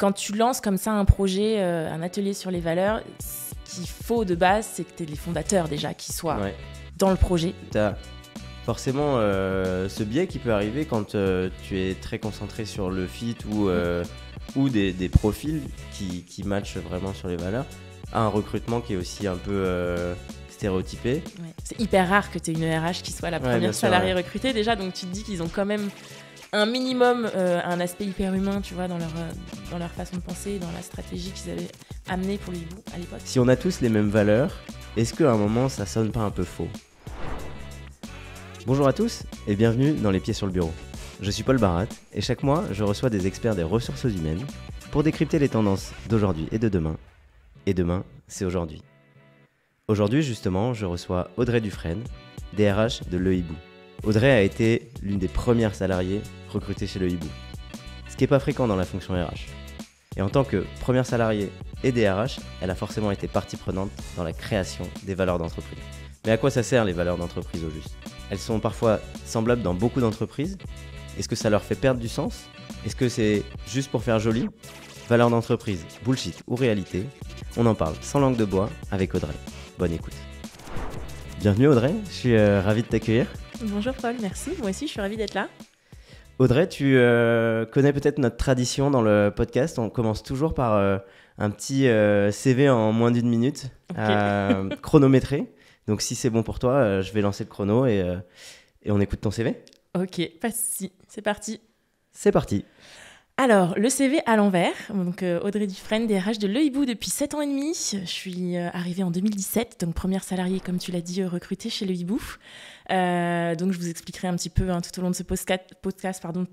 Quand tu lances comme ça un projet, un atelier sur les valeurs, ce qu'il faut de base, c'est que tu aies les fondateurs déjà qui soient dans le projet. Tu as forcément ce biais qui peut arriver quand tu es très concentré sur le fit ou des profils qui matchent vraiment sur les valeurs, à un recrutement qui est aussi un peu stéréotypé. Ouais. C'est hyper rare que tu aies une RH qui soit la première salariée recrutée déjà, donc tu te dis qu'ils ont quand même un minimum, un aspect hyper humain, tu vois, dans leur façon de penser, dans la stratégie qu'ils avaient amenée pour le hibou à l'époque. Si on a tous les mêmes valeurs, est-ce qu'à un moment, ça sonne pas un peu faux ? Bonjour à tous et bienvenue dans Les Pieds sur le Bureau. Je suis Paul Barat et chaque mois, je reçois des experts des ressources humaines pour décrypter les tendances d'aujourd'hui et de demain. Et demain, c'est aujourd'hui. Aujourd'hui, justement, je reçois Audrey Dufresne, DRH de Le Hibou. Audrey a été l'une des premières salariées recrutées chez Le Hibou, ce qui n'est pas fréquent dans la fonction RH. Et en tant que première salariée et DRH, elle a forcément été partie prenante dans la création des valeurs d'entreprise. Mais à quoi ça sert les valeurs d'entreprise au juste ? Elles sont parfois semblables dans beaucoup d'entreprises. Est-ce que ça leur fait perdre du sens ? Est-ce que c'est juste pour faire joli ? Valeurs d'entreprise, bullshit ou réalité ? On en parle sans langue de bois avec Audrey. Bonne écoute. Bienvenue Audrey, je suis ravi de t'accueillir. Bonjour Paul, merci. Moi aussi, je suis ravie d'être là. Audrey, tu connais peut-être notre tradition dans le podcast. On commence toujours par un petit CV en moins d'une minute, chronométré. Donc si c'est bon pour toi, je vais lancer le chrono et on écoute ton CV. Ok, pas de souci. C'est parti. C'est parti. Alors, le CV à l'envers. Donc, Audrey Dufresne, DRH de Le Hibou depuis 7 ans et demi. Je suis arrivée en 2017, donc première salariée, comme tu l'as dit, recrutée chez Le Hibou. Donc, je vous expliquerai un petit peu tout au long de ce podcast,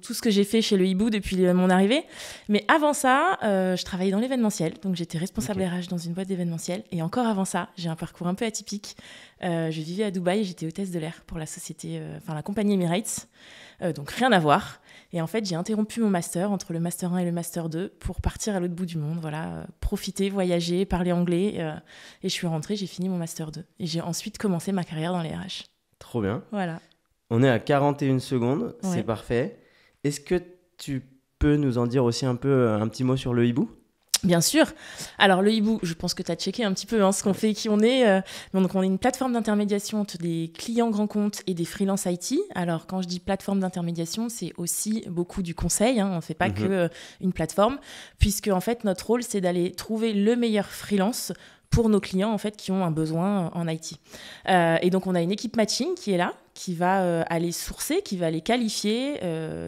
tout ce que j'ai fait chez Le Hibou depuis mon arrivée. Mais avant ça, je travaillais dans l'événementiel. Donc, j'étais responsable RH dans une boîte d'événementiel. Et encore avant ça, j'ai un parcours un peu atypique. Je vivais à Dubaï et j'étais hôtesse de l'air pour la société, la compagnie Emirates. Donc, rien à voir. Et en fait, j'ai interrompu mon master entre le master 1 et le master 2 pour partir à l'autre bout du monde, profiter, voyager, parler anglais. Et je suis rentrée, j'ai fini mon master 2. Et j'ai ensuite commencé ma carrière dans les RH. Trop bien. Voilà. On est à 41 secondes, c'est parfait. Est-ce que tu peux nous en dire aussi un petit mot sur Le Hibou ? Bien sûr. Alors, Le Hibou, je pense que tu as checké un petit peu ce qu'on fait et qui on est. Donc, on est une plateforme d'intermédiation entre des clients grands comptes et des freelances IT. Alors, quand je dis plateforme d'intermédiation, c'est aussi beaucoup du conseil. On ne fait pas qu'une plateforme, puisque en fait, notre rôle, c'est d'aller trouver le meilleur freelance pour nos clients en fait, qui ont un besoin en IT. Et donc, on a une équipe matching qui est là, qui va aller sourcer, qui va aller qualifier,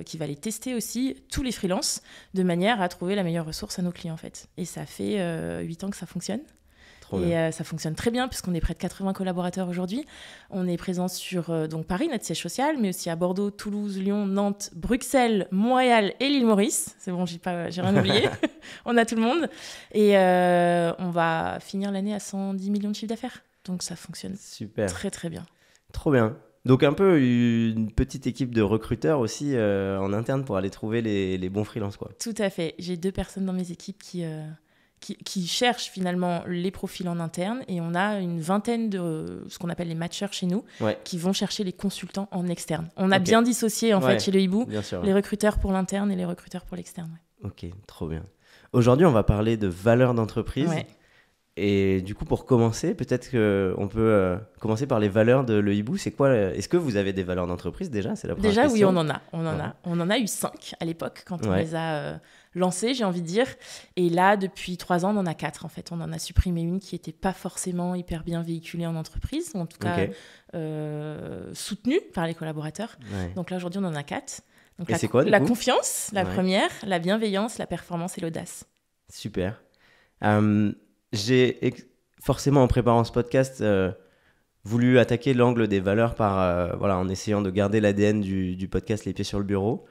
qui va aller tester aussi tous les freelances de manière à trouver la meilleure ressource à nos clients. En fait. Et ça fait 8 ans que ça fonctionne. Et ça fonctionne très bien puisqu'on est près de 80 collaborateurs aujourd'hui. On est présent sur donc Paris, notre siège social, mais aussi à Bordeaux, Toulouse, Lyon, Nantes, Bruxelles, Montréal et l'île Maurice. C'est bon, j'ai rien oublié. On a tout le monde. Et on va finir l'année à 110 millions de chiffre d'affaires. Donc ça fonctionne très très bien. Trop bien. Donc un peu une petite équipe de recruteurs aussi en interne pour aller trouver les bons freelances, quoi. Tout à fait. J'ai 2 personnes dans mes équipes qui cherchent finalement les profils en interne et on a une vingtaine de ce qu'on appelle les matchers chez nous qui vont chercher les consultants en externe. On a bien dissocié en fait chez Le Hibou les recruteurs pour l'interne et les recruteurs pour l'externe. Ok, trop bien. Aujourd'hui, on va parler de valeurs d'entreprise. Et du coup, pour commencer, peut-être qu'on peut commencer par les valeurs de Le Hibou. C'est quoi Est-ce que vous avez des valeurs d'entreprise déjà ? C'est la première question. Oui, on en a. On en a eu 5 à l'époque quand on les a lancés, j'ai envie de dire. Et là, depuis 3 ans, on en a 4 en fait. On en a supprimé une qui n'était pas forcément hyper bien véhiculée en entreprise, ou en tout cas soutenue par les collaborateurs. Donc là, aujourd'hui, on en a 4. Donc, et c'est quoi, la confiance, la première, la bienveillance, la performance et l'audace. Super. J'ai forcément, en préparant ce podcast, voulu attaquer l'angle des valeurs en essayant de garder l'ADN du podcast Les Pieds sur le Bureau.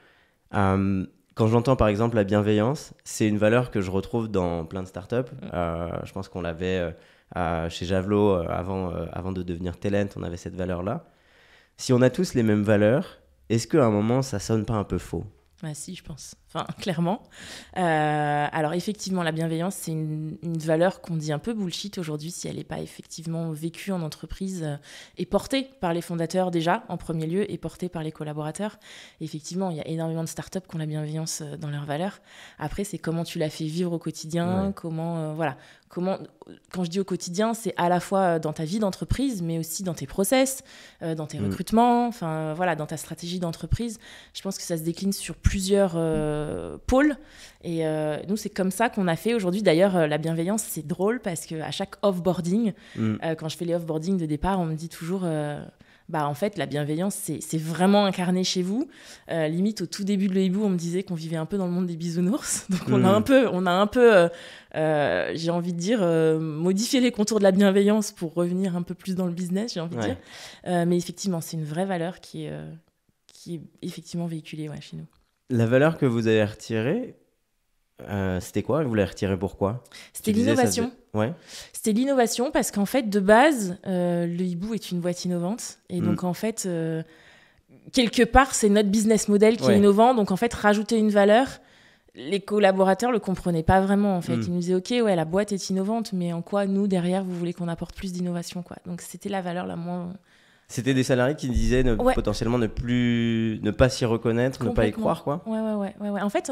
Quand j'entends par exemple la bienveillance, c'est une valeur que je retrouve dans plein de startups. Je pense qu'on l'avait chez Javelot avant de devenir Talent, on avait cette valeur-là. Si on a tous les mêmes valeurs, est-ce qu'à un moment, ça sonne pas un peu faux ? Si, je pense. clairement. Alors effectivement, la bienveillance, c'est une valeur qu'on dit un peu bullshit aujourd'hui si elle n'est pas effectivement vécue en entreprise et portée par les fondateurs déjà, en premier lieu, et portée par les collaborateurs. Et effectivement, il y a énormément de startups qui ont la bienveillance dans leurs valeurs. Après, c'est comment tu la fais vivre au quotidien, comment... Quand je dis au quotidien, c'est à la fois dans ta vie d'entreprise, mais aussi dans tes process, dans tes recrutements, dans ta stratégie d'entreprise. Je pense que ça se décline sur plusieurs pôles. Et nous, c'est comme ça qu'on a fait aujourd'hui. D'ailleurs, la bienveillance, c'est drôle parce qu'à chaque off-boarding, quand je fais les off-boarding de départ, on me dit toujours... en fait, la bienveillance, c'est vraiment incarné chez vous. Limite, au tout début de l'Hibou, on me disait qu'on vivait un peu dans le monde des bisounours. Donc, on a un peu j'ai envie de dire, modifié les contours de la bienveillance pour revenir un peu plus dans le business, j'ai envie de dire. Mais effectivement, c'est une vraie valeur qui est effectivement véhiculée chez nous. La valeur que vous avez retirée, c'était quoi? Vous l'avez retirée pourquoi? C'était l'innovation. C'était l'innovation parce qu'en fait, de base, le Hibou est une boîte innovante. Et donc, en fait, quelque part, c'est notre business model qui est innovant. Donc, en fait, rajouter une valeur, les collaborateurs ne le comprenaient pas vraiment. En fait. Ils nous disaient, OK, la boîte est innovante, mais en quoi, nous, derrière, vous voulez qu'on apporte plus d'innovation, quoi. Donc, c'était la valeur la moins... C'était des salariés qui disaient potentiellement ne pas s'y reconnaître, ne pas y croire, quoi. Ouais. En fait,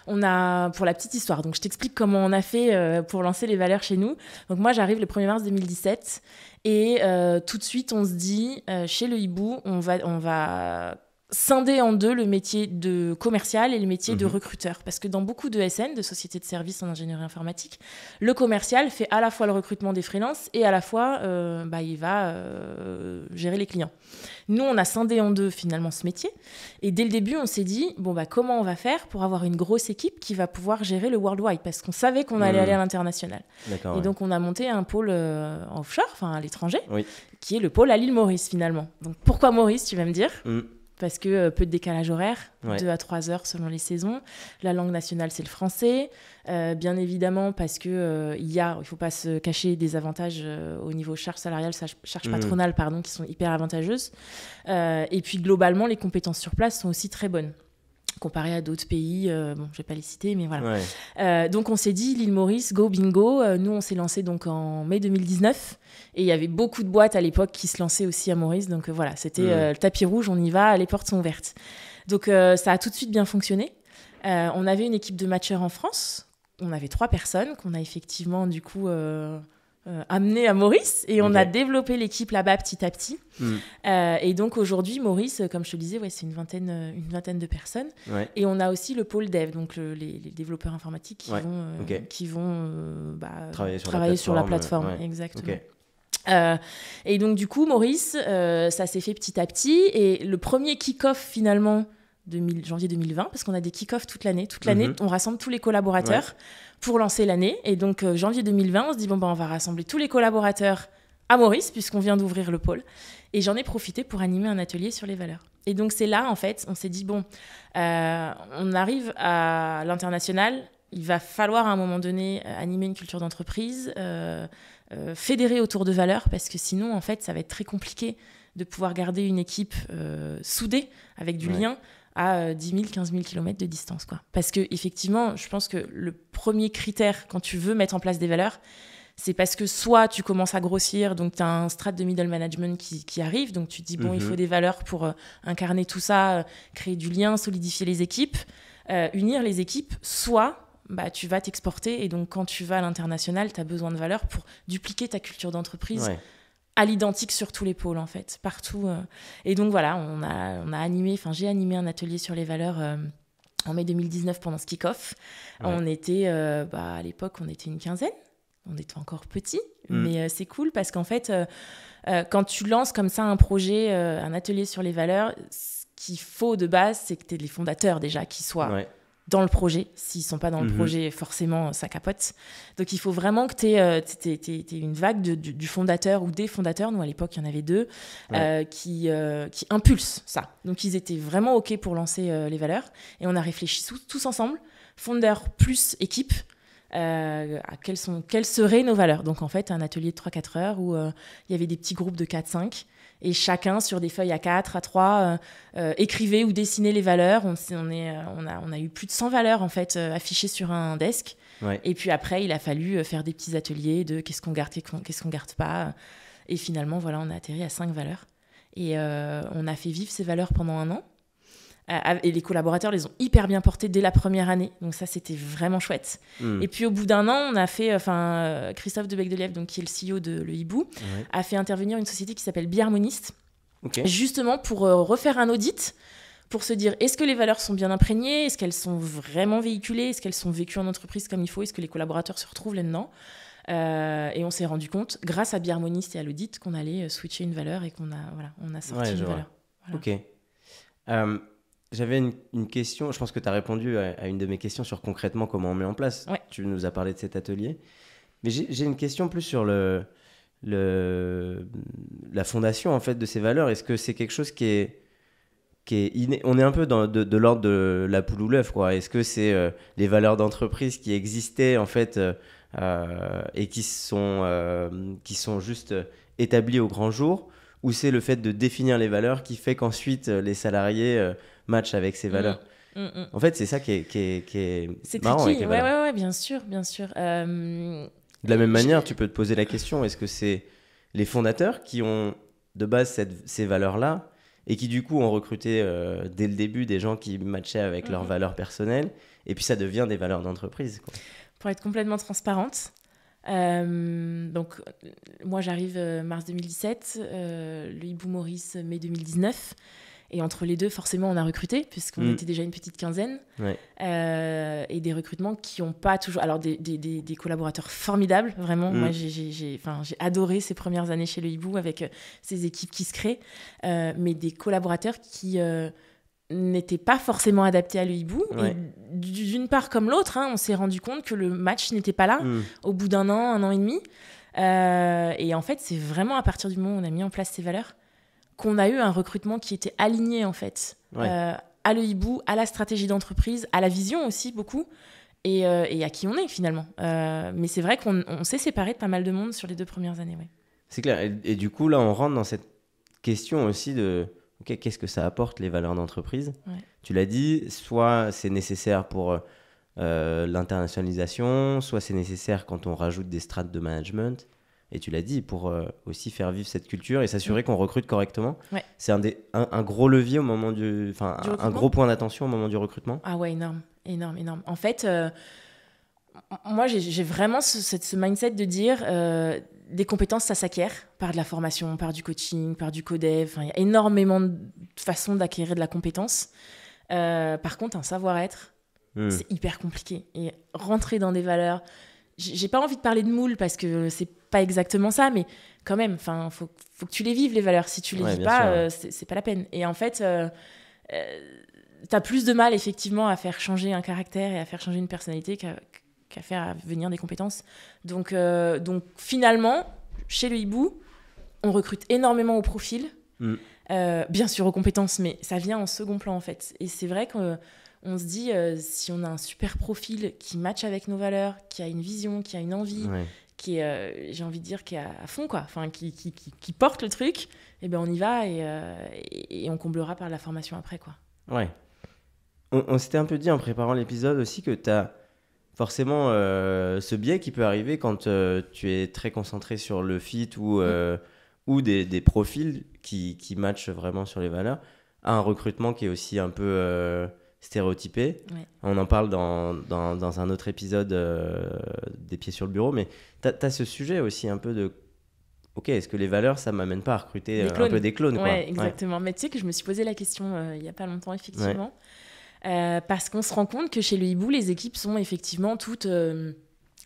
on a, pour la petite histoire, donc je t'explique comment on a fait pour lancer les valeurs chez nous. Donc moi, j'arrive le 1er mars 2017 et tout de suite, on se dit, chez le Hibou, on va scinder en deux le métier de commercial et le métier de recruteur. Parce que dans beaucoup de SN, de sociétés de services en ingénierie informatique, le commercial fait à la fois le recrutement des freelances et à la fois, il va gérer les clients. Nous, on a scindé en deux finalement ce métier. Et dès le début, on s'est dit, comment on va faire pour avoir une grosse équipe qui va pouvoir gérer le worldwide? Parce qu'on savait qu'on allait aller à l'international. Et donc, on a monté un pôle offshore, à l'étranger, qui est le pôle à l'île Maurice finalement. Donc, pourquoi Maurice, tu vas me dire? Parce que peu de décalage horaire, 2 à 3 heures selon les saisons. La langue nationale, c'est le français. Bien évidemment, parce que il faut pas se cacher des avantages au niveau charge salariale, charge patronale, qui sont hyper avantageuses. Et puis, globalement, les compétences sur place sont aussi très bonnes. Comparé à d'autres pays, je vais pas les citer, mais voilà. Donc, on s'est dit, l'île Maurice, go bingo. Nous, on s'est lancé donc en mai 2019. Et il y avait beaucoup de boîtes à l'époque qui se lançaient aussi à Maurice. Donc, c'était le tapis rouge, on y va, les portes sont ouvertes. Donc, ça a tout de suite bien fonctionné. On avait une équipe de matcheurs en France. On avait 3 personnes qu'on a effectivement, du coup... amené à Maurice et on a développé l'équipe là-bas petit à petit. Et donc aujourd'hui, Maurice, comme je te le disais, c'est une vingtaine de personnes. Et on a aussi le pôle dev, donc les développeurs informatiques qui vont travailler sur la plateforme. Exactement. Et donc du coup, Maurice, ça s'est fait petit à petit. Et le premier kick-off finalement, janvier 2020, parce qu'on a des kick-offs toute l'année. Toute l'année, on rassemble tous les collaborateurs pour lancer l'année. Et donc, janvier 2020, on se dit, on va rassembler tous les collaborateurs à Maurice, puisqu'on vient d'ouvrir le pôle. Et j'en ai profité pour animer un atelier sur les valeurs. Et donc, c'est là, en fait, on s'est dit, on arrive à l'international, il va falloir à un moment donné animer une culture d'entreprise, fédérer autour de valeurs, parce que sinon, en fait, ça va être très compliqué de pouvoir garder une équipe soudée, avec du lien, à 10 000, 15 000 km de distance, quoi. Parce qu'effectivement, je pense que le premier critère, quand tu veux mettre en place des valeurs, c'est parce que soit tu commences à grossir, donc tu as un strat de middle management qui arrive, donc tu te dis, il faut des valeurs pour incarner tout ça, créer du lien, solidifier les équipes, unir les équipes, soit tu vas t'exporter, et donc quand tu vas à l'international, tu as besoin de valeurs pour dupliquer ta culture d'entreprise à l'identique sur tous les pôles, en fait, partout. Et donc voilà, j'ai animé un atelier sur les valeurs en mai 2019 pendant ce kick-off. On était, à l'époque, on était une quinzaine. On était encore petits, mais c'est cool parce qu'en fait, quand tu lances comme ça un projet, un atelier sur les valeurs, ce qu'il faut de base, c'est que tu aies les fondateurs déjà qui soient dans le projet. S'ils ne sont pas dans le projet, forcément, ça capote. Donc, il faut vraiment que tu aies une vague du fondateur ou des fondateurs. Nous, à l'époque, il y en avait 2 qui impulsent ça. Donc, ils étaient vraiment OK pour lancer les valeurs. Et on a réfléchi tous ensemble, fondeur plus équipe, à quelles seraient nos valeurs. Donc, en fait, un atelier de 3-4 heures où il y avait des petits groupes de 4-5 Et chacun, sur des feuilles A4, A3, écrivait ou dessinait les valeurs. On a eu plus de 100 valeurs, en fait, affichées sur un desk. Ouais. Et puis après, il a fallu faire des petits ateliers de qu'est-ce qu'on garde, qu'est-ce qu'on garde pas. Et finalement, voilà, on a atterri à 5 valeurs. Et on a fait vivre ces valeurs pendant 1 an. Et les collaborateurs les ont hyper bien portés dès la première année. Donc ça, c'était vraiment chouette. Et puis au bout d'1 an, on a fait... Christophe de Becdelièvre, donc, qui est le CEO de Le Hibou, a fait intervenir une société qui s'appelle Biharmoniste, justement pour refaire un audit, pour se dire, est-ce que les valeurs sont bien imprégnées ? Est-ce qu'elles sont vraiment véhiculées ? Est-ce qu'elles sont vécues en entreprise comme il faut ? Est-ce que les collaborateurs se retrouvent là-dedans ? Et on s'est rendu compte, grâce à Biharmoniste et à l'audit, qu'on allait switcher une valeur et qu'on a sorti une valeur. Voilà. Ok. J'avais une question, je pense que tu as répondu à une de mes questions sur concrètement comment on met en place. Ouais. Tu nous as parlé de cet atelier. Mais j'ai une question plus sur la fondation en fait, de ces valeurs. Est-ce que c'est quelque chose qui est inné ? On est un peu de l'ordre de la poule ou l'œuf, quoi. Est-ce que c'est les valeurs d'entreprise qui existaient en fait, et qui sont juste établies au grand jour ? Ou c'est le fait de définir les valeurs qui fait qu'ensuite les salariés matchent avec ces valeurs. En fait, c'est ça qui est c'est marrant avec les valeurs. Ouais, bien sûr. De la même manière, tu peux te poser la question, est-ce que c'est les fondateurs qui ont de base ces valeurs-là et qui du coup ont recruté dès le début des gens qui matchaient avec leurs valeurs personnelles et puis ça devient des valeurs d'entreprise, quoi. Pour être complètement transparente, donc moi j'arrive mars 2017, le Hibou Maurice mai 2019, et entre les deux forcément on a recruté puisqu'on était déjà une petite quinzaine, et des recrutements qui n'ont pas toujours, alors des collaborateurs formidables vraiment. Moi j'ai adoré ces premières années chez le Hibou avec ces équipes qui se créent, mais des collaborateurs qui n'était pas forcément adapté à Le Hibou. Et d'une part comme l'autre, on s'est rendu compte que le match n'était pas là au bout d'1 an, 1 an et demi. Et en fait, c'est vraiment à partir du moment où on a mis en place ces valeurs qu'on a eu un recrutement qui était aligné en fait à Le Hibou, à la stratégie d'entreprise, à la vision aussi beaucoup, et à qui on est finalement. Mais c'est vrai qu'on s'est séparé de pas mal de monde sur les 2 premières années. Ouais. C'est clair. Et du coup, là, on rentre dans cette question aussi de... Okay, qu'est-ce que ça apporte, les valeurs d'entreprise ? Tu l'as dit, soit c'est nécessaire pour l'internationalisation, soit c'est nécessaire quand on rajoute des strates de management. Et tu l'as dit, pour aussi faire vivre cette culture et s'assurer qu'on recrute correctement. C'est un gros levier au moment un gros point d'attention au moment du recrutement. Ah ouais, énorme. En fait, moi, j'ai vraiment ce mindset de dire... des compétences, ça s'acquiert par de la formation, par du coaching, par du codev. Enfin, il y a énormément de façons d'acquérir de la compétence. Par contre, un savoir-être, c'est hyper compliqué. Et rentrer dans des valeurs... J'ai pas envie de parler de moule parce que c'est pas exactement ça, mais quand même, faut que tu les vives, les valeurs. Si tu les vis pas, c'est pas la peine. Et en fait, t'as plus de mal, effectivement, à faire changer un caractère et à faire changer une personnalité qu'à faire venir des compétences. Donc finalement, chez le Hibou, on recrute énormément au profil, bien sûr aux compétences, mais ça vient en second plan en fait. Et c'est vrai qu'on se dit, si on a un super profil qui matche avec nos valeurs, qui a une vision, qui a une envie, qui est, j'ai envie de dire, qui est à fond, quoi, qui porte le truc, et ben on y va et on comblera par la formation après, quoi. Ouais. On s'était un peu dit en préparant l'épisode aussi que tu as forcément ce biais qui peut arriver quand tu es très concentré sur le fit ou des profils qui matchent vraiment sur les valeurs, à un recrutement qui est aussi un peu stéréotypé. On en parle dans un autre épisode des pieds sur le bureau, mais tu as ce sujet aussi un peu de ok, est-ce que les valeurs, ça m'amène pas à recruter un peu des clones, quoi. Ouais, exactement. Mais tu sais que je me suis posé la question il y a pas longtemps, effectivement. Parce qu'on se rend compte que chez le Hibou, les équipes sont effectivement toutes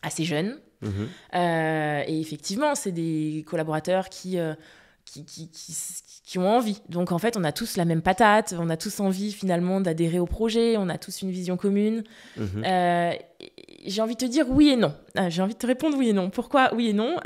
assez jeunes. Et effectivement, c'est des collaborateurs qui ont envie. Donc, en fait, on a tous la même patate, on a tous envie, finalement, d'adhérer au projet, on a tous une vision commune. J'ai envie de te dire oui et non. J'ai envie de te répondre oui et non. Pourquoi oui et non ?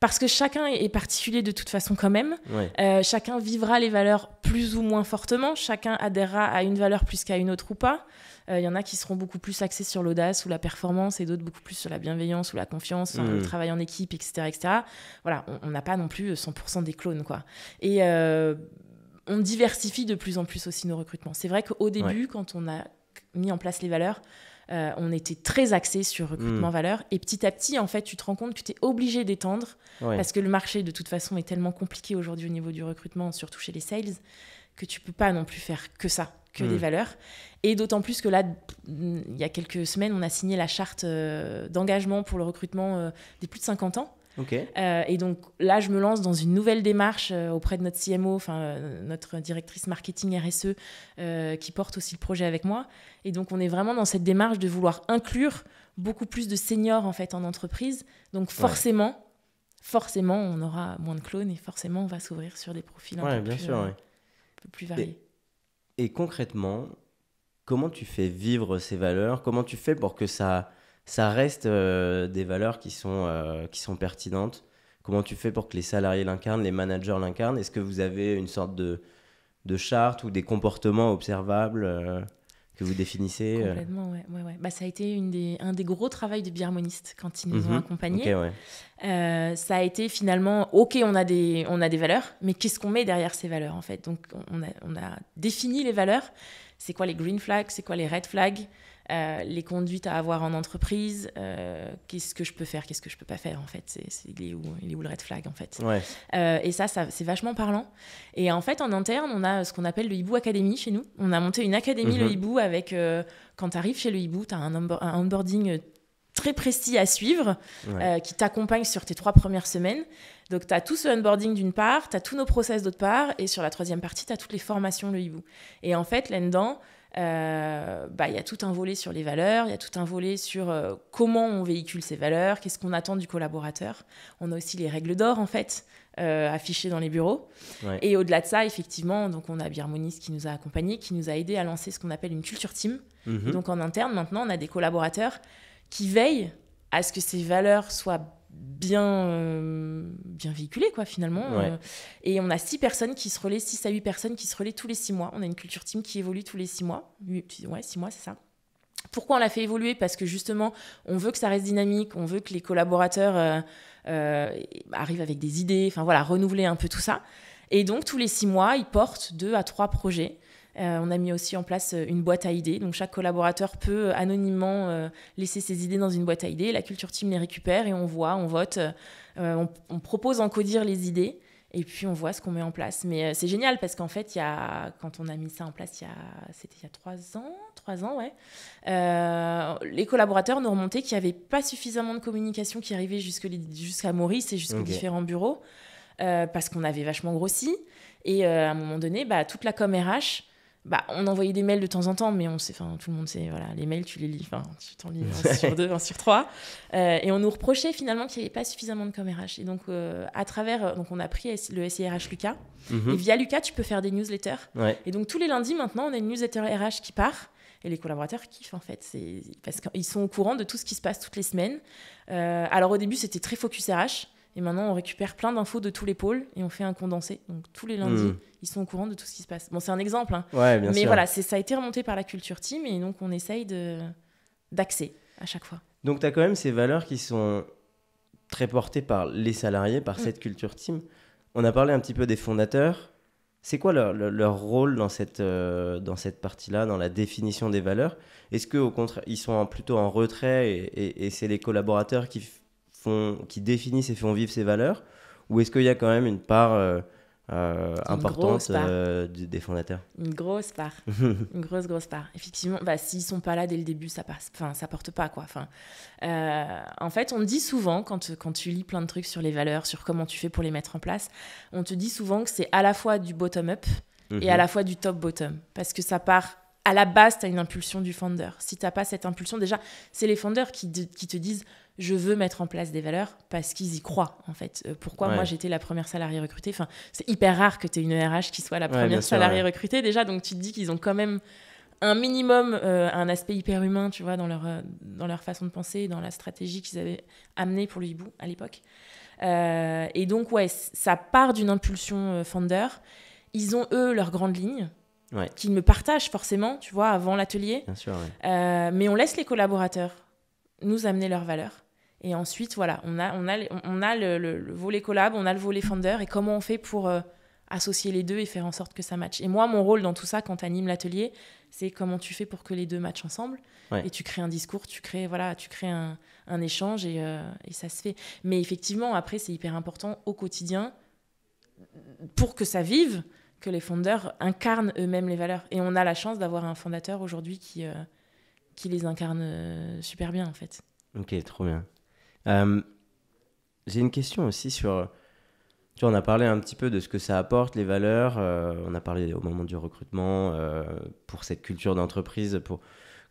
parce que chacun est particulier de toute façon quand même. Ouais. Chacun vivra les valeurs plus ou moins fortement. Chacun adhérera à une valeur plus qu'à une autre ou pas. Il y en a qui seront beaucoup plus axés sur l'audace ou la performance et d'autres beaucoup plus sur la bienveillance ou la confiance, le travail en équipe, etc. etc. Voilà, on n'a pas non plus 100% des clones, quoi. Et on diversifie de plus en plus aussi nos recrutements. C'est vrai qu'au début, quand on a mis en place les valeurs, on était très axé sur recrutement valeur. Et petit à petit, en fait, tu te rends compte que tu es obligé d'étendre parce que le marché, de toute façon, est tellement compliqué aujourd'hui au niveau du recrutement, surtout chez les sales, que tu peux pas non plus faire que ça, que des valeurs. Et d'autant plus que là, il y a quelques semaines, on a signé la charte d'engagement pour le recrutement des plus de 50 ans. Okay. Et donc là, je me lance dans une nouvelle démarche auprès de notre CMO, notre directrice marketing RSE, qui porte aussi le projet avec moi. Et donc, on est vraiment dans cette démarche de vouloir inclure beaucoup plus de seniors en fait en entreprise. Donc forcément, on aura moins de clones et forcément, on va s'ouvrir sur des profils un peu plus variés. Et concrètement, comment tu fais vivre ces valeurs ? Comment tu fais pour que ça reste des valeurs qui sont pertinentes ? Comment tu fais pour que les salariés l'incarnent, les managers l'incarnent ? Est-ce que vous avez une sorte de charte ou des comportements observables que vous définissez ? Complètement, ouais. Bah, ça a été un des gros travaux de Biharmonist quand ils nous ont accompagnés. Okay, ouais. Ça a été finalement, ok, on a des valeurs, mais qu'est-ce qu'on met derrière ces valeurs en fait ? Donc on a défini les valeurs. C'est quoi les green flags ? C'est quoi les red flags ? Les conduites à avoir en entreprise, qu'est-ce que je peux faire, qu'est-ce que je peux pas faire en fait, il est où le red flag en fait. Ouais. Et ça c'est vachement parlant. Et en fait en interne on a ce qu'on appelle le Hibou Academy chez nous. On a monté une académie le Hibou avec quand tu arrives chez le Hibou, tu as un onboarding très précis à suivre qui t'accompagne sur tes 3 premières semaines. Donc tu as tout ce onboarding d'une part, tu as tous nos process d'autre part, et sur la 3e partie tu as toutes les formations le Hibou. Et en fait là-dedans y a tout un volet sur les valeurs, il y a tout un volet sur comment on véhicule ces valeurs, qu'est-ce qu'on attend du collaborateur. On a aussi les règles d'or en fait affichées dans les bureaux. Ouais. Et au-delà de ça, effectivement, donc on a Biharmonist qui nous a accompagnés, qui nous a aidés à lancer ce qu'on appelle une culture team. Et donc en interne, maintenant, on a des collaborateurs qui veillent à ce que ces valeurs soient bien véhiculé quoi finalement et on a 6 à 8 personnes qui se relaient tous les 6 mois. On a une culture team qui évolue tous les 6 mois. 6 mois, c'est ça. Pourquoi on l'a fait évoluer ? Parce que justement on veut que ça reste dynamique, on veut que les collaborateurs arrivent avec des idées, renouveler un peu tout ça. Et donc tous les 6 mois ils portent 2 à 3 projets. On a mis aussi en place une boîte à idées. Donc, chaque collaborateur peut anonymement laisser ses idées dans une boîte à idées. La culture team les récupère et on vote. On propose en codir les idées et puis on voit ce qu'on met en place. Mais c'est génial parce qu'en fait, quand on a mis ça en place, c'était il y a 3 ans, les collaborateurs nous remontaient qu'il n'y avait pas suffisamment de communication qui arrivait jusqu'à Maurice et jusqu'aux différents bureaux parce qu'on avait vachement grossi. Et à un moment donné, toute la com RH... on envoyait des mails de temps en temps, mais tout le monde sait, les mails, tu les lis, tu t'en lis 1 sur 2, 1 sur 3. Et on nous reprochait finalement qu'il n'y avait pas suffisamment de com RH. Et donc, à travers, on a pris le SIRH Lucas. Et via Lucas, tu peux faire des newsletters. Ouais. Et donc, tous les lundis, maintenant, on a une newsletter RH qui part. Et les collaborateurs kiffent, en fait. Parce qu'ils sont au courant de tout ce qui se passe toutes les semaines. Alors, au début, c'était très focus RH. Et maintenant, on récupère plein d'infos de tous les pôles et on fait un condensé. Donc, tous les lundis, ils sont au courant de tout ce qui se passe. Bon, c'est un exemple, hein. Ouais, bien sûr. Mais voilà, ça a été remonté par la culture team et donc on essaye d'axer à chaque fois. Donc, tu as quand même ces valeurs qui sont très portées par les salariés, par cette culture team. On a parlé un petit peu des fondateurs. C'est quoi leur rôle dans cette partie-là, dans la définition des valeurs ? Est-ce qu'au contraire, ils sont plutôt en retrait et c'est les collaborateurs qui définissent et font vivre ces valeurs, ou est-ce qu'il y a quand même une part importante des fondateurs ? Une grosse part. Une grosse part. Effectivement, s'ils ne sont pas là dès le début, ça porte pas, quoi. En fait, on te dit souvent, quand tu lis plein de trucs sur les valeurs, sur comment tu fais pour les mettre en place, on te dit souvent que c'est à la fois du bottom-up et à la fois du top-bottom, parce que ça part... À la base, tu as une impulsion du founder. Si tu n'as pas cette impulsion, déjà, c'est les founders qui te disent « je veux mettre en place des valeurs » parce qu'ils y croient, en fait. Pourquoi moi, j'étais la première salariée recrutée ? C'est hyper rare que tu aies une RH qui soit la première salariée recrutée, déjà. Donc, tu te dis qu'ils ont quand même un minimum un aspect hyper humain, tu vois, dans leur façon de penser, dans la stratégie qu'ils avaient amenée pour le hibou à l'époque. Et donc, ouais, ça part d'une impulsion founder. Ils ont, eux, leurs grandes lignes, qu'ils me partagent forcément, tu vois, avant l'atelier. Bien sûr, ouais. Mais on laisse les collaborateurs nous amener leurs valeurs. Et ensuite, voilà, on a le volet collab, on a le volet founder, et comment on fait pour associer les deux et faire en sorte que ça matche. Et moi, mon rôle dans tout ça, quand tu animes l'atelier, c'est comment tu fais pour que les deux matchent ensemble. Et tu crées un discours, tu crées un échange, et ça se fait. Mais effectivement, après, c'est hyper important au quotidien, pour que ça vive, que les founders incarnent eux-mêmes les valeurs. Et on a la chance d'avoir un fondateur aujourd'hui qui les incarne super bien, en fait. Ok, trop bien. J'ai une question aussi sur... Tu vois, on a parlé un petit peu de ce que ça apporte, les valeurs. On a parlé au moment du recrutement, pour cette culture d'entreprise.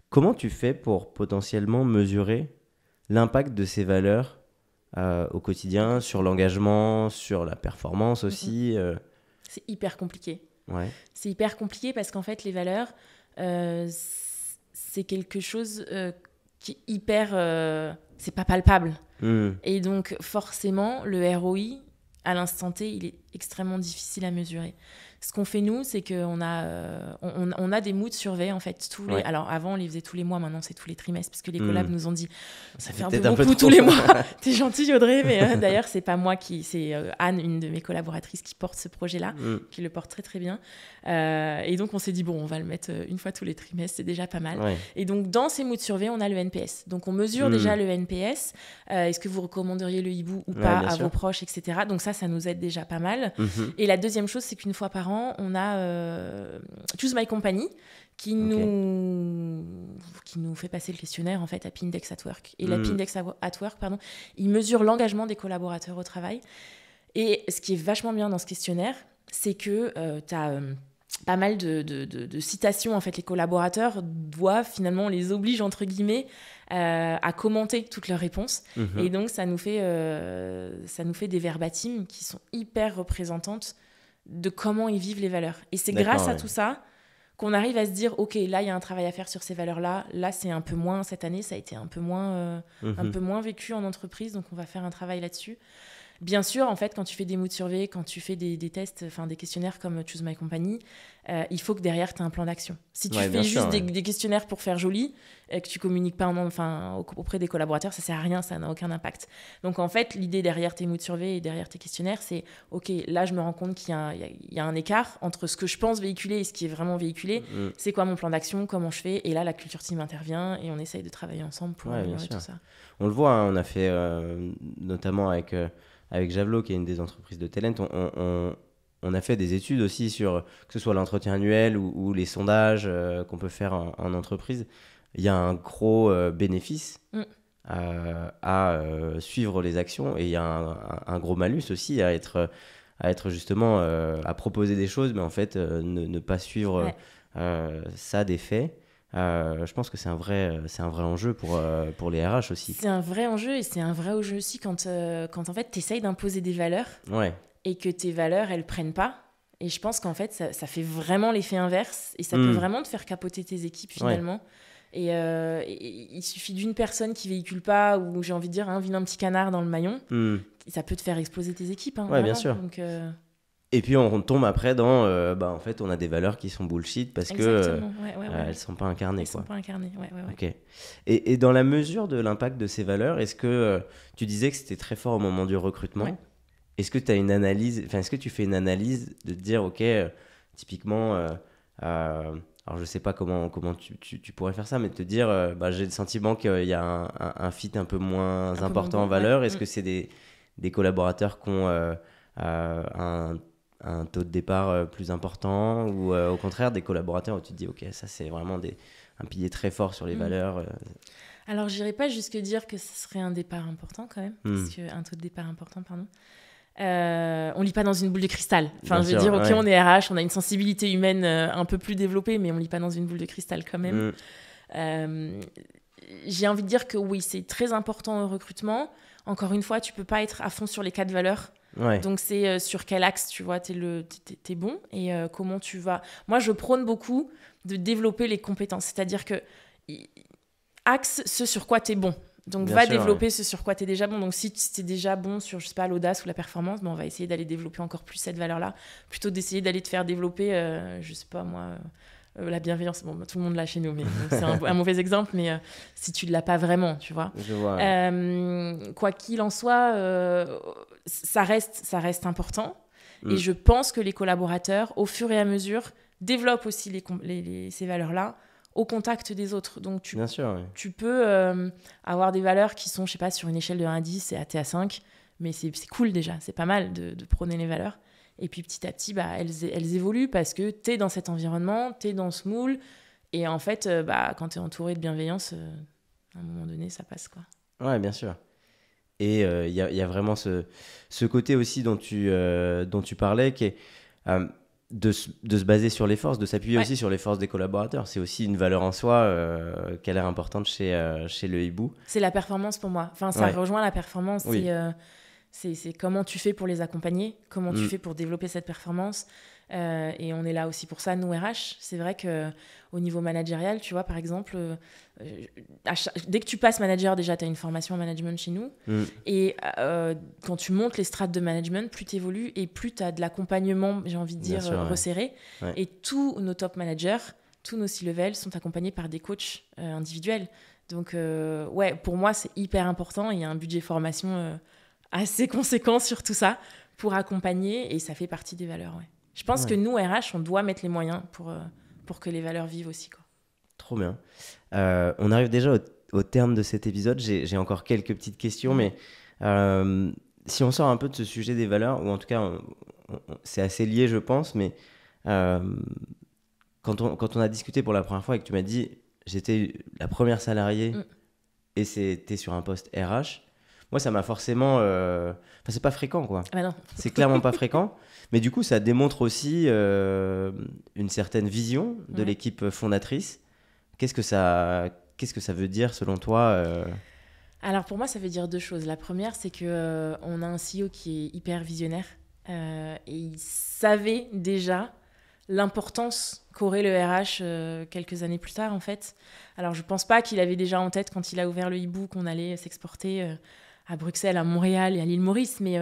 Comment tu fais pour potentiellement mesurer l'impact de ces valeurs au quotidien, sur l'engagement, sur la performance aussi C'est hyper compliqué. Ouais. C'est hyper compliqué parce qu'en fait, les valeurs, c'est quelque chose qui est hyper... c'est pas palpable. Et donc, forcément, le ROI, à l'instant T, il est extrêmement difficile à mesurer. Ce qu'on fait, nous, c'est qu'on a, on a des moods surveillés, en fait. Alors, avant, on les faisait tous les mois. Maintenant, c'est tous les trimestres, parce que les collabs nous ont dit ça fait un peu beaucoup tous les mois. T'es gentille, Audrey, mais d'ailleurs, c'est pas moi c'est Anne, une de mes collaboratrices, qui porte ce projet-là, qui le porte très, très bien. Et donc, on s'est dit, bon, on va le mettre une fois tous les trimestres, c'est déjà pas mal. Et donc, dans ces moods surveillés, on a le NPS. Donc, on mesure déjà le NPS. Est-ce que vous recommanderiez le hibou ou pas à vos proches, etc. Donc, ça nous aide déjà pas mal. Et la deuxième chose, c'est qu'une fois par an, on a Choose My Company qui nous fait passer le questionnaire, en fait, Happy Index at Work. Et l'Happy Index at Work, il mesure l'engagement des collaborateurs au travail. Et ce qui est vachement bien dans ce questionnaire, c'est que tu as pas mal de citations. En fait, les collaborateurs doivent, finalement, on les oblige, entre guillemets, à commenter toutes leurs réponses. Et donc, ça nous fait des verbatims qui sont hyper représentantes de comment ils vivent les valeurs. Et c'est grâce à tout ça qu'on arrive à se dire, OK, là, il y a un travail à faire sur ces valeurs-là. Là, c'est un peu moins, cette année, ça a été un peu moins vécu en entreprise, donc on va faire un travail là-dessus. Bien sûr, en fait, quand tu fais des moods surveys, quand tu fais des tests, enfin des questionnaires comme Choose My Company, il faut que derrière, tu aies un plan d'action. Si tu fais juste des questionnaires pour faire joli, que tu communiques pas auprès des collaborateurs, ça sert à rien, ça n'a aucun impact. Donc, en fait, l'idée derrière tes moods surveys et derrière tes questionnaires, c'est OK, là, je me rends compte qu'il y a un écart entre ce que je pense véhiculer et ce qui est vraiment véhiculé. C'est quoi mon plan d'action, comment je fais? Et là, la culture team intervient et on essaye de travailler ensemble pour améliorer tout ça. On le voit, on a fait notamment avec Javelot, qui est une des entreprises de Talent, on a fait des études aussi sur que ce soit l'entretien annuel ou les sondages qu'on peut faire en entreprise. Il y a un gros bénéfice à suivre les actions, et il y a un gros malus aussi à être justement à proposer des choses, mais en fait ne pas suivre ça des faits. Je pense que c'est un vrai enjeu pour les RH aussi. C'est un vrai enjeu, et c'est un vrai enjeu aussi quand en fait tu essayes d'imposer des valeurs et que tes valeurs elles prennent pas. Et je pense qu'en fait ça fait vraiment l'effet inverse, et ça peut vraiment te faire capoter tes équipes finalement. Et il suffit d'une personne qui véhicule pas, ou j'ai envie de dire un vilain petit canard dans le maillon, ça peut te faire exploser tes équipes. Bien sûr. Donc, et puis on tombe après dans en fait on a des valeurs qui sont bullshit parce que elles sont pas incarnées. Sont pas incarnées. Ok. Et dans la mesure de l'impact de ces valeurs, est-ce que tu disais que c'était très fort au moment du recrutement? Est-ce que tu as une analyse, est-ce que tu fais une analyse de te dire ok, typiquement alors je sais pas comment tu pourrais faire ça, mais de te dire j'ai le sentiment qu'il y a un fit un peu moins important en valeur. Est-ce que c'est des collaborateurs qui ont un taux de départ plus important, ou au contraire des collaborateurs où tu te dis ok, ça c'est vraiment un pilier très fort sur les valeurs? Alors j'irais pas jusque dire que ce serait un départ important quand même, parce qu'un taux de départ important, pardon. On lit pas dans une boule de cristal. Enfin, je veux dire, ok, on est RH, on a une sensibilité humaine un peu plus développée, mais on lit pas dans une boule de cristal quand même. J'ai envie de dire que oui, c'est très important au recrutement. Encore une fois, tu peux pas être à fond sur les 4 valeurs Ouais. Donc, c'est sur quel axe, tu vois, t'es bon et comment tu vas... Moi, je prône beaucoup de développer les compétences. C'est-à-dire que axe ce sur quoi t'es bon. Donc, Bien va sûr, développer ce sur quoi t'es déjà bon. Donc, si t'es déjà bon sur, je sais pas, l'audace ou la performance, ben, on va essayer d'aller développer encore plus cette valeur-là, plutôt d'essayer d'aller te faire développer, je sais pas moi... la bienveillance, bon, tout le monde l'a chez nous, mais c'est un mauvais exemple, mais si tu ne l'as pas vraiment, tu vois. Je vois. Quoi qu'il en soit, ça reste important. Mm. Et je pense que les collaborateurs, au fur et à mesure, développent aussi ces valeurs-là au contact des autres. Donc, Bien sûr, oui. tu peux avoir des valeurs qui sont, je sais pas, sur une échelle de 1 à 10, et t'es à 5, mais c'est cool déjà, c'est pas mal de prôner les valeurs. Et puis petit à petit, bah, elles évoluent parce que tu es dans cet environnement, tu es dans ce moule. Et en fait, quand tu es entouré de bienveillance, à un moment donné, ça passe, quoi. Ouais, bien sûr. Et il y a vraiment ce côté aussi dont tu parlais, qui est de se baser sur les forces, de s'appuyer aussi sur les forces des collaborateurs. C'est aussi une valeur en soi qui a l'air importante chez le hibou. C'est la performance pour moi. Enfin, ça rejoint la performance. Oui. C'est comment tu fais pour les accompagner, comment tu fais pour développer cette performance. Et on est là aussi pour ça, nous, RH. C'est vrai qu'au niveau managérial, tu vois, par exemple, dès que tu passes manager, déjà, tu as une formation en management chez nous. Et quand tu montes les strates de management, plus tu évolues et plus tu as de l'accompagnement, j'ai envie de dire, resserré. Ouais. Et tous nos top managers, tous nos C-level sont accompagnés par des coachs individuels. Donc, pour moi, c'est hyper important. Il y a un budget formation assez conséquent sur tout ça pour accompagner et ça fait partie des valeurs. Ouais. Je pense que nous, RH, on doit mettre les moyens pour que les valeurs vivent aussi, quoi. Trop bien. On arrive déjà au terme de cet épisode. J'ai encore quelques petites questions, mais si on sort un peu de ce sujet des valeurs, ou en tout cas, c'est assez lié, je pense, mais quand on a discuté pour la première fois et que tu m'as dit j'étais la première salariée et c'était sur un poste RH, moi, ça m'a forcément... c'est pas fréquent, quoi. Ah bah non. C'est clairement pas fréquent. Mais du coup, ça démontre aussi une certaine vision de l'équipe fondatrice. Qu'est-ce que ça veut dire, selon toi Alors, pour moi, ça veut dire deux choses. La première, c'est qu'on a un CEO qui est hyper visionnaire. Et il savait déjà l'importance qu'aurait le RH quelques années plus tard, en fait. Alors, je pense pas qu'il avait déjà en tête, quand il a ouvert le hibou, qu'on allait s'exporter... à Bruxelles, à Montréal et à l'île Maurice, mais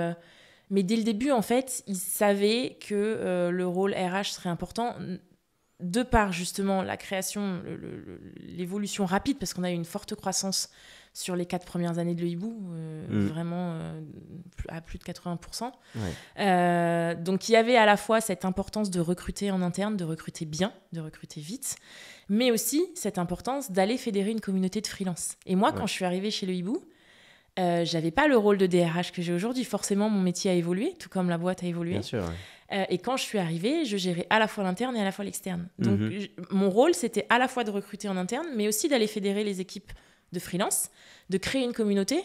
dès le début, en fait, ils savaient que le rôle RH serait important, de par justement la création, l'évolution rapide, parce qu'on a eu une forte croissance sur les 4 premières années de l'hibou, vraiment à plus de 80%. Ouais. Donc il y avait à la fois cette importance de recruter en interne, de recruter bien, de recruter vite, mais aussi cette importance d'aller fédérer une communauté de freelance. Et moi, quand je suis arrivée chez le hibou, j'avais pas le rôle de DRH que j'ai aujourd'hui. Forcément, mon métier a évolué, tout comme la boîte a évolué. Bien sûr, ouais. Et quand je suis arrivée, je gérais à la fois l'interne et à la fois l'externe. Donc, mon rôle, c'était à la fois de recruter en interne, mais aussi d'aller fédérer les équipes de freelance, de créer une communauté.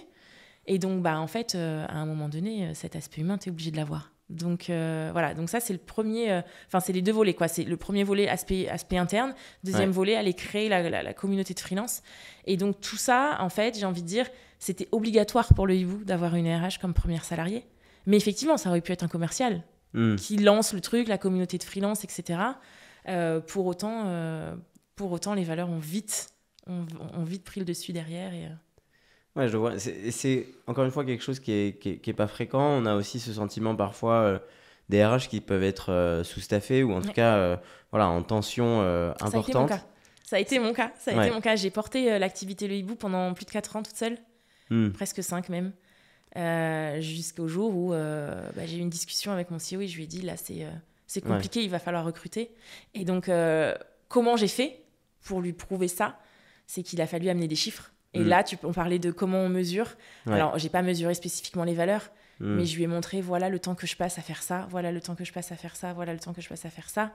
Et donc, en fait, à un moment donné, cet aspect humain, tu es obligé de l'avoir. Donc, voilà. Donc, ça, c'est le premier... c'est les deux volets, quoi. C'est le premier volet, aspect interne. Deuxième volet, aller créer la communauté de freelance. Et donc, tout ça, en fait, j'ai envie de dire... C'était obligatoire pour le hibou d'avoir une RH comme première salariée. Mais effectivement, ça aurait pu être un commercial qui lance le truc, la communauté de freelance, etc. Pour autant, les valeurs ont vite pris le dessus derrière. Ouais, je vois. C'est encore une fois quelque chose qui est pas fréquent. On a aussi ce sentiment parfois des RH qui peuvent être sous-staffés ou en tout cas en tension importante. Ça a été mon cas. J'ai porté l'activité Le Hibou pendant plus de 4 ans toute seule. Presque 5 même, jusqu'au jour où j'ai eu une discussion avec mon CEO et je lui ai dit là c'est compliqué, il va falloir recruter. Et donc comment j'ai fait pour lui prouver ça, c'est qu'il a fallu amener des chiffres. Et là on parlait de comment on mesure. Alors j'ai pas mesuré spécifiquement les valeurs, mais je lui ai montré voilà le temps que je passe à faire ça, voilà le temps que je passe à faire ça, voilà le temps que je passe à faire ça.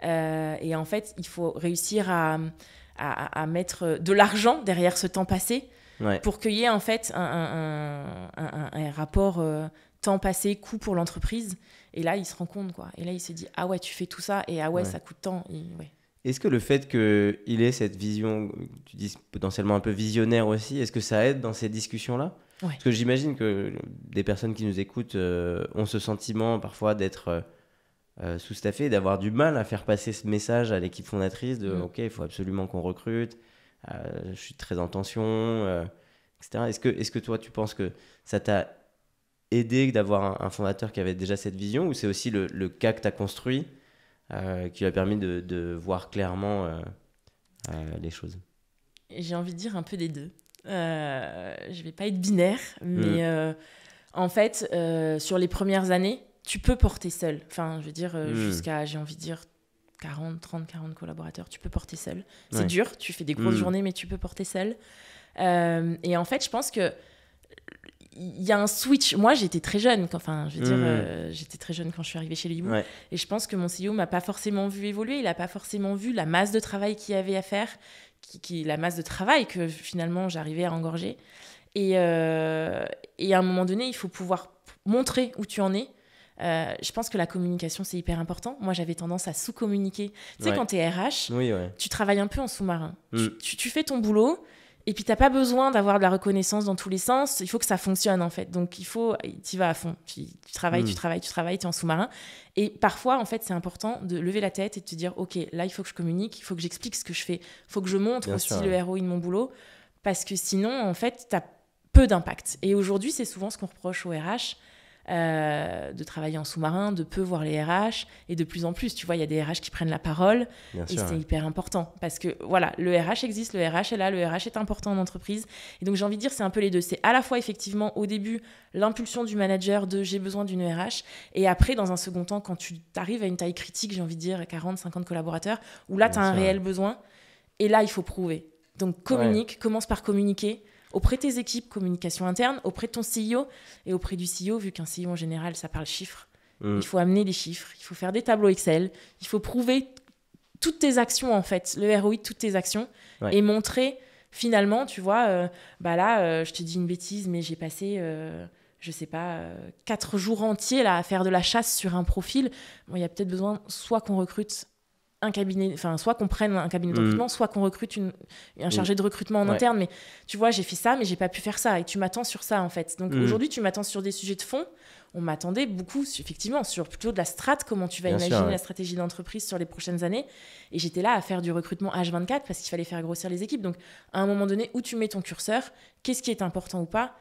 Et en fait il faut réussir à mettre de l'argent derrière ce temps passé. Pour qu'il y ait en fait un rapport temps passé, coût pour l'entreprise. Et là, il se rend compte, quoi. Et là, il se dit, ah ouais, tu fais tout ça, et ah ouais, ça coûte tant. Est-ce que le fait qu'il ait cette vision, tu dis potentiellement un peu visionnaire aussi, est-ce que ça aide dans ces discussions-là ? Ouais. Parce que j'imagine que des personnes qui nous écoutent ont ce sentiment parfois d'être sous-staffé, d'avoir du mal à faire passer ce message à l'équipe fondatrice de OK, il faut absolument qu'on recrute, je suis très en tension, etc. Est-ce que toi, tu penses que ça t'a aidé d'avoir un fondateur qui avait déjà cette vision, ou c'est aussi le cas que tu as construit qui lui a permis de voir clairement les choses? J'ai envie de dire un peu des deux. Je vais pas être binaire, mais en fait, sur les premières années, tu peux porter seul. Enfin, je veux dire, jusqu'à, j'ai envie de dire, 40 collaborateurs, tu peux porter seul. C'est dur, tu fais des grosses journées, mais tu peux porter seul. Et en fait, je pense que il y a un switch. Moi, j'étais très jeune. J'étais très jeune quand je suis arrivée chez le Hibou. Ouais. Et je pense que mon CEO m'a pas forcément vu évoluer. Il a pas forcément vu la masse de travail qu'il y avait à faire, la masse de travail que finalement j'arrivais à engorger. Et à un moment donné, il faut pouvoir montrer où tu en es. Je pense que la communication, c'est hyper important. Moi, j'avais tendance à sous-communiquer. Tu sais, quand tu es RH, tu travailles un peu en sous-marin. Tu fais ton boulot, et puis tu n'as pas besoin d'avoir de la reconnaissance dans tous les sens. Il faut que ça fonctionne, en fait. Donc, tu vas à fond. Tu travailles, tu es en sous-marin. Et parfois, en fait, c'est important de lever la tête et de te dire, OK, là, il faut que je communique, il faut que j'explique ce que je fais. Il faut que je montre le ROI de mon boulot. Parce que sinon, en fait, tu as peu d'impact. Et aujourd'hui, c'est souvent ce qu'on reproche aux RH, de travailler en sous-marin, de peu voir les RH, et de plus en plus, tu vois, il y a des RH qui prennent la parole, c'est hyper important, parce que voilà, le RH existe, le RH est là, le RH est important en entreprise, et donc j'ai envie de dire, c'est un peu les deux, c'est à la fois effectivement au début, l'impulsion du manager de j'ai besoin d'une RH, et après, dans un second temps, quand tu arrives à une taille critique, j'ai envie de dire 40, 50 collaborateurs, où là, tu as un réel besoin, et là, il faut prouver. Donc communique, commence par communiquer, auprès de tes équipes, communication interne, auprès de ton CEO, et auprès du CEO, vu qu'un CEO en général, ça parle chiffres, il faut amener les chiffres, il faut faire des tableaux Excel, il faut prouver toutes tes actions, en fait, le ROI de toutes tes actions, et montrer, finalement, tu vois, je te dis une bêtise, mais j'ai passé, 4 jours entiers là, à faire de la chasse sur un profil. Bon, il y a peut-être besoin, soit qu'on recrute un cabinet, enfin soit qu'on prenne un cabinet de recrutement, soit qu'on recrute un chargé de recrutement en interne, mais tu vois, j'ai fait ça, mais j'ai pas pu faire ça, et tu m'attends sur ça, en fait. Donc aujourd'hui, tu m'attends sur des sujets de fond. On m'attendait beaucoup, effectivement, sur plutôt de la strat, comment tu vas imaginer la stratégie d'entreprise sur les prochaines années, et j'étais là à faire du recrutement H24, parce qu'il fallait faire grossir les équipes. Donc à un moment donné, où tu mets ton curseur, qu'est-ce qui est important ou pas,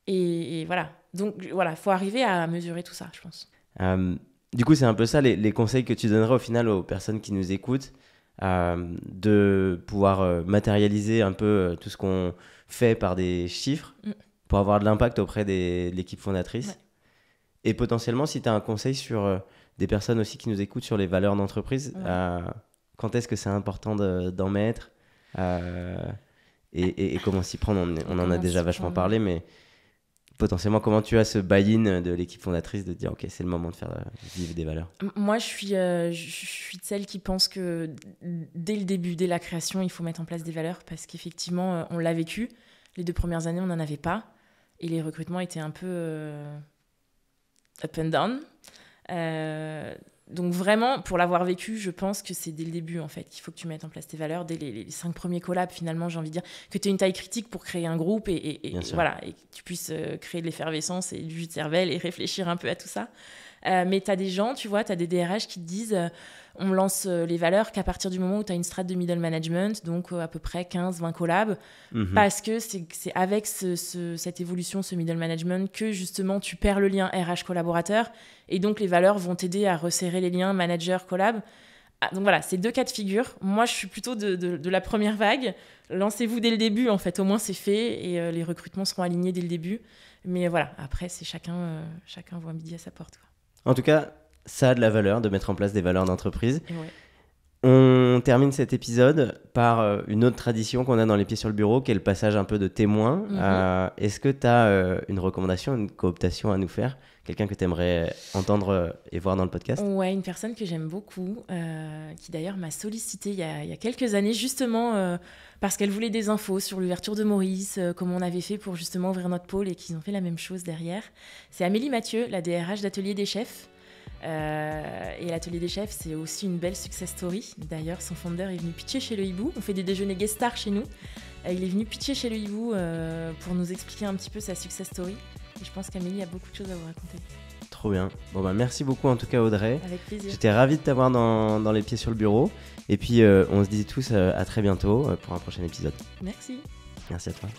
et voilà. Donc voilà, faut arriver à mesurer tout ça, je pense. Du coup, c'est un peu ça les conseils que tu donnerais au final aux personnes qui nous écoutent, de pouvoir matérialiser un peu tout ce qu'on fait par des chiffres pour avoir de l'impact auprès de l'équipe fondatrice. Ouais. Et potentiellement, si tu as un conseil sur des personnes aussi qui nous écoutent sur les valeurs d'entreprise, quand est-ce que c'est important d'en mettre et comment s'y prendre, on en a déjà vachement parlé, mais potentiellement, comment tu as ce buy-in de l'équipe fondatrice de dire, OK, c'est le moment de faire vivre des valeurs? Moi, je suis de celle qui pense que dès le début, dès la création, il faut mettre en place des valeurs, parce qu'effectivement, on l'a vécu. Les 2 premières années, on n'en avait pas. Et les recrutements étaient un peu up and down. Donc vraiment, pour l'avoir vécu, je pense que c'est dès le début, en fait, qu'il faut que tu mettes en place tes valeurs. Dès les 5 premiers collabs, finalement, j'ai envie de dire que tu aies une taille critique pour créer un groupe et voilà, et que tu puisses créer de l'effervescence et du jus de cervelle et réfléchir un peu à tout ça. Mais tu as des gens, tu vois, tu as des DRH qui te disent on lance les valeurs qu'à partir du moment où tu as une strate de middle management, donc à peu près 15-20 collabs, parce que c'est avec cette évolution, ce middle management, que justement tu perds le lien RH-collaborateur, et donc les valeurs vont t'aider à resserrer les liens manager-collab. Donc voilà, c'est 2 cas de figure. Moi, je suis plutôt de la première vague. Lancez-vous dès le début, en fait, au moins c'est fait, et les recrutements seront alignés dès le début. Mais voilà, après, c'est chacun voit midi à sa porte, quoi. En tout cas, ça a de la valeur de mettre en place des valeurs d'entreprise. On termine cet épisode par une autre tradition qu'on a dans Les Pieds sur le Bureau, qui est le passage un peu de témoin. Est-ce que tu as une recommandation, une cooptation à nous faire? Quelqu'un que tu aimerais entendre et voir dans le podcast? Ouais, une personne que j'aime beaucoup, qui d'ailleurs m'a sollicité il y a quelques années, justement parce qu'elle voulait des infos sur l'ouverture de Maurice, comment on avait fait pour justement ouvrir notre pôle, et qu'ils ont fait la même chose derrière. C'est Amélie Mathieu, la DRH d'Atelier des Chefs. Et l'atelier des chefs, c'est aussi une belle success story. D'ailleurs, son founder est venu pitcher chez Le Hibou. On fait des déjeuners guest star chez nous. Il est venu pitcher chez Le Hibou pour nous expliquer un petit peu sa success story. Et je pense qu'Amélie a beaucoup de choses à vous raconter. Trop bien. Bon, merci beaucoup en tout cas, Audrey. Avec plaisir. J'étais ravi de t'avoir dans les pieds sur le bureau. Et puis, on se dit tous à très bientôt pour un prochain épisode. Merci. Merci à toi.